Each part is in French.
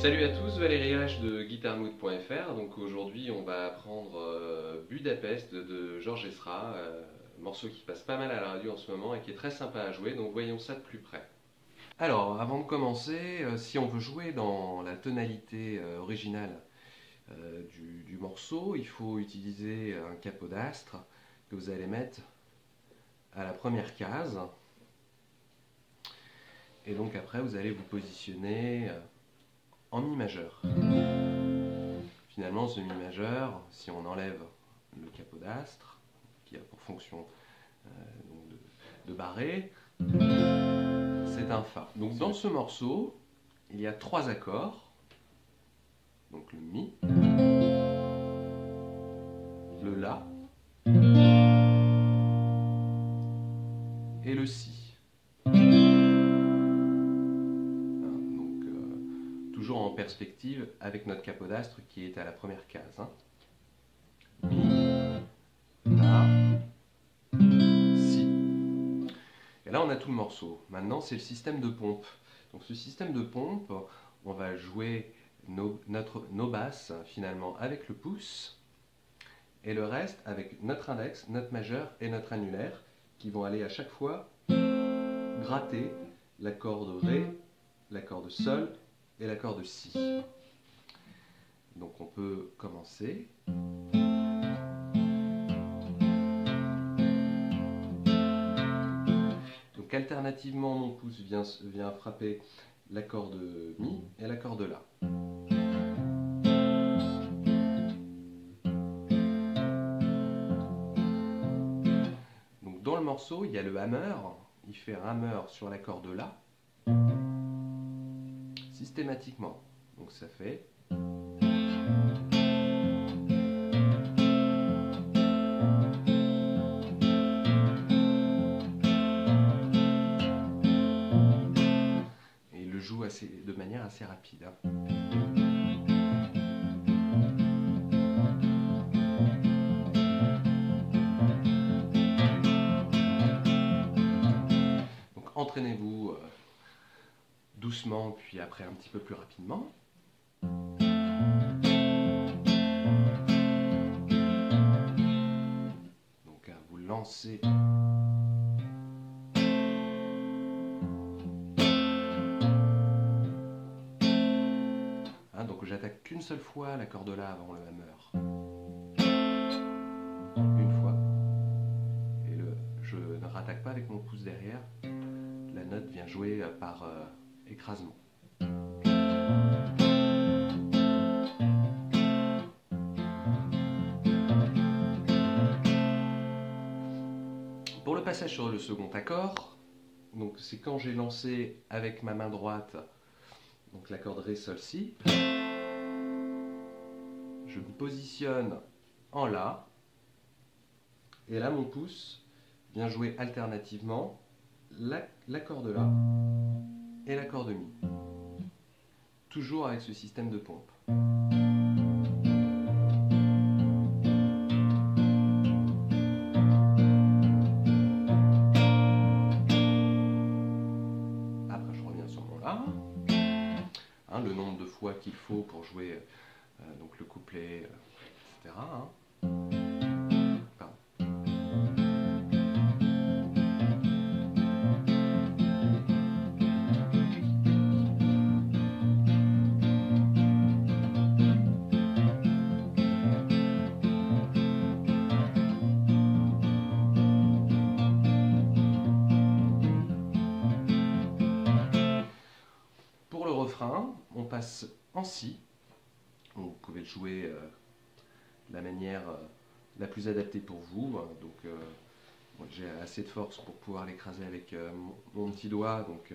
Salut à tous, Valérie H de guitarmood.fr. Donc aujourd'hui on va apprendre Budapest de Georges Ezra, morceau qui passe pas mal à la radio en ce moment et qui est très sympa à jouer, donc voyons ça de plus près. Alors avant de commencer, si on veut jouer dans la tonalité originale du morceau, il faut utiliser un capodastre que vous allez mettre à la première case. Et donc après vous allez vous positionner en mi majeur. Finalement, ce mi majeur, si on enlève le capodastre, qui a pour fonction de barrer, c'est un fa. Donc dans ce morceau, il y a trois accords. Donc le mi, le la et le si. Toujours en perspective avec notre capodastre qui est à la première case. Mi, la, si. Et là on a tout le morceau. Maintenant c'est le système de pompe. Donc ce système de pompe, on va jouer nos basses finalement avec le pouce et le reste avec notre index, notre majeur et notre annulaire qui vont aller à chaque fois gratter l'accord de Ré, l'accord de Sol et l'accord de Si. Donc on peut commencer. Donc alternativement, mon pouce vient frapper l'accord de Mi et l'accord de La. Donc dans le morceau, il y a le hammer. Il fait un hammer sur l'accord de La. Systématiquement. Donc ça fait. Et il le joue de manière assez rapide. Donc entraînez-vous doucement, puis après un petit peu plus rapidement. Donc à vous lancer. Donc j'attaque qu'une seule fois l'accord de La avant le hammer. Une fois. Et je ne rattaque pas avec mon pouce derrière. La note vient jouer par écrasement. Pour le passage sur le second accord, donc c'est quand j'ai lancé avec ma main droite donc l'accord de Ré, Sol, Si. Je me positionne en La. Et là mon pouce vient jouer alternativement l'accord de La et l'accord de Mi. Toujours avec ce système de pompe. Après je reviens sur mon La. Le nombre de fois qu'il faut pour jouer donc le couplet, etc. Pour le refrain, on passe en Si. Vous pouvez le jouer de la manière la plus adaptée pour vous. Donc j'ai assez de force pour pouvoir l'écraser avec mon petit doigt, donc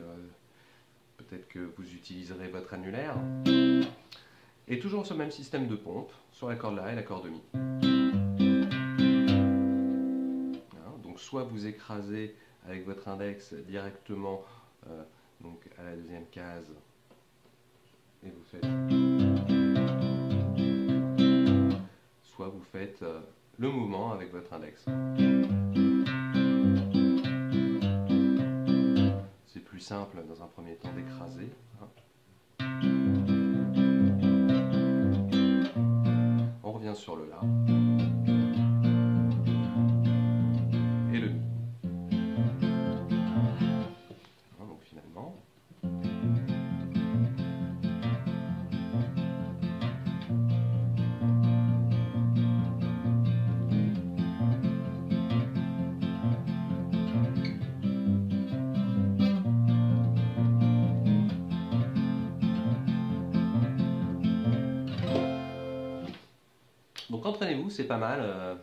peut-être que vous utiliserez votre annulaire. Et toujours ce même système de pompe sur l'accord de La et l'accord de Mi. Donc soit vous écrasez avec votre index directement donc à la deuxième case et vous faites, soit vous faites le mouvement avec votre index. C'est plus simple dans un premier temps d'écraser. sur le La. Et le Mi. Donc finalement. Donc entraînez-vous, c'est pas mal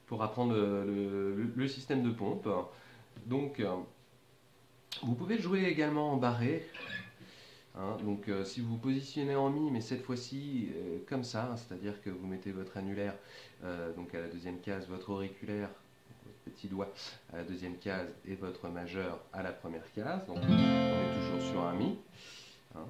pour apprendre le système de pompe. Donc vous pouvez le jouer également en barré. Hein, donc si vous vous positionnez en Mi, mais cette fois-ci comme ça, hein, c'est-à-dire que vous mettez votre annulaire donc à la deuxième case, votre auriculaire, votre petit doigt à la deuxième case et votre majeur à la première case. Donc on est toujours sur un Mi. Hein.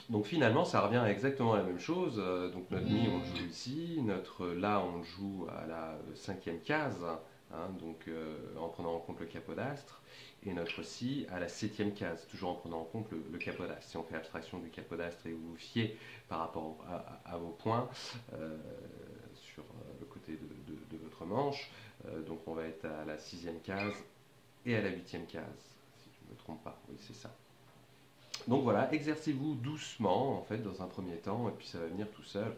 Donc finalement, ça revient à exactement la même chose. Donc notre Mi, on le joue ici, notre La, on le joue à la cinquième case, hein, donc en prenant en compte le capodastre, et notre Si à la septième case, toujours en prenant en compte le capodastre. Si on fait abstraction du capodastre et vous vous fiez par rapport à vos points sur le côté de votre manche, donc on va être à la sixième case et à la huitième case, si je ne me trompe pas. Oui, c'est ça. Donc voilà, exercez-vous doucement en fait dans un premier temps et puis ça va venir tout seul.